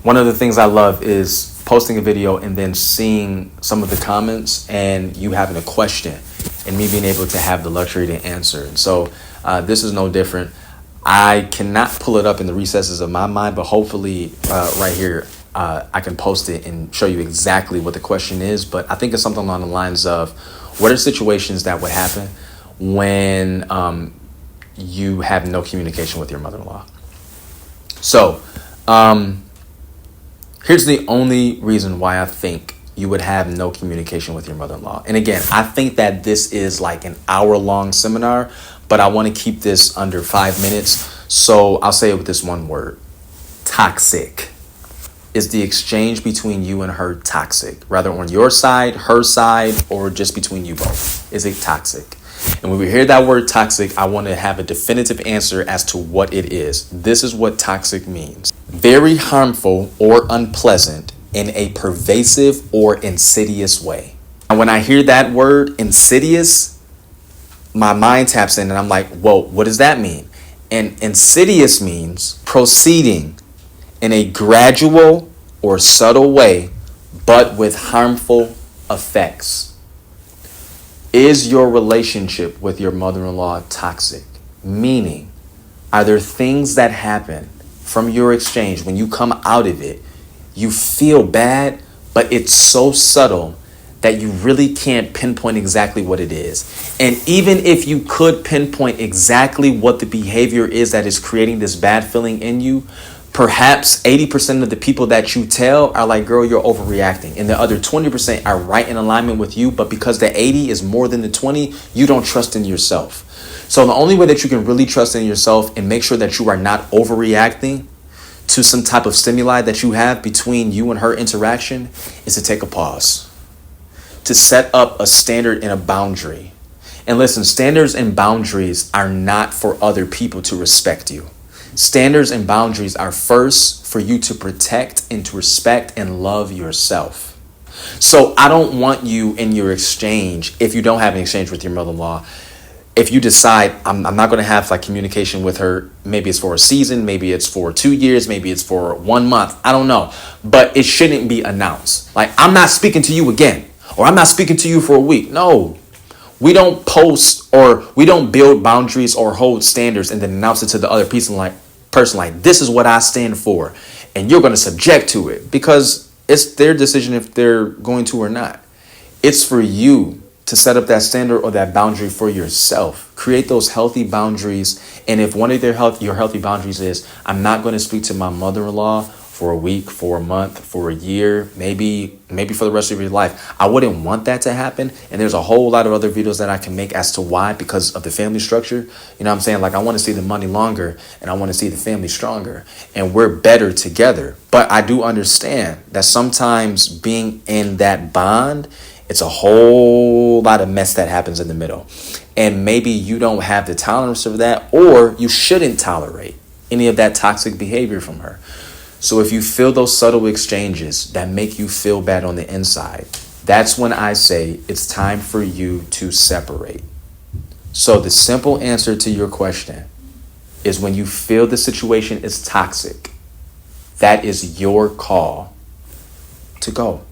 one of the things I love is posting a video and then seeing some of the comments and you having a question and me being able to have the luxury to answer. And so this is no different. I cannot pull it up in the recesses of my mind, but hopefully right here, I can post it and show you exactly what the question is. But I think it's something along the lines of, what are situations that would happen when you have no communication with your mother-in-law? So here's the only reason why I think you would have no communication with your mother-in-law. And again, I think that this is like an hour-long seminar, but I want to keep this under 5 minutes. So I'll say it with this one word: toxic. Is the exchange between you and her toxic? Rather on your side, her side, or just between you both? Is it toxic? And when we hear that word toxic, I want to have a definitive answer as to what it is. This is what toxic means: very harmful or unpleasant in a pervasive or insidious way. And when I hear that word insidious, my mind taps in and I'm like, whoa, what does that mean? And insidious means proceeding in a gradual or subtle way, but with harmful effects. Is your relationship with your mother-in-law toxic? Meaning, are there things that happen from your exchange when you come out of it, you feel bad, but it's so subtle that you really can't pinpoint exactly what it is? And even if you could pinpoint exactly what the behavior is that is creating this bad feeling in you, perhaps 80% of the people that you tell are like, girl, you're overreacting. And the other 20% are right in alignment with you. But because the 80 is more than the 20, you don't trust in yourself. So the only way that you can really trust in yourself and make sure that you are not overreacting to some type of stimuli that you have between you and her interaction is to take a pause, to set up a standard and a boundary. And listen, standards and boundaries are not for other people to respect you. Standards and boundaries are first for you to protect and to respect and love yourself. So I don't want you in your exchange, if you don't have an exchange with your mother-in-law, if you decide I'm not going to have like communication with her, maybe it's for a season, maybe it's for 2 years, maybe it's for 1 month, I don't know. But it shouldn't be announced. Like, I'm not speaking to you again, or I'm not speaking to you for a week. No, we don't post or we don't build boundaries or hold standards and then announce it to the other person like, this is what I stand for, and you're going to subject to it, because it's their decision if they're going to or not. It's for you to set up that standard or that boundary for yourself. Create those healthy boundaries. And if one of your healthy boundaries is, I'm not going to speak to my mother-in-law for a week, for a month, for a year, maybe for the rest of your life, I wouldn't want that to happen. And there's a whole lot of other videos that I can make as to why, because of the family structure. You know what I'm saying? Like, I want to see the money longer and I want to see the family stronger, and we're better together. But I do understand that sometimes being in that bond, it's a whole lot of mess that happens in the middle. And maybe you don't have the tolerance for that, or you shouldn't tolerate any of that toxic behavior from her. So if you feel those subtle exchanges that make you feel bad on the inside, that's when I say it's time for you to separate. So the simple answer to your question is, when you feel the situation is toxic, that is your call to go.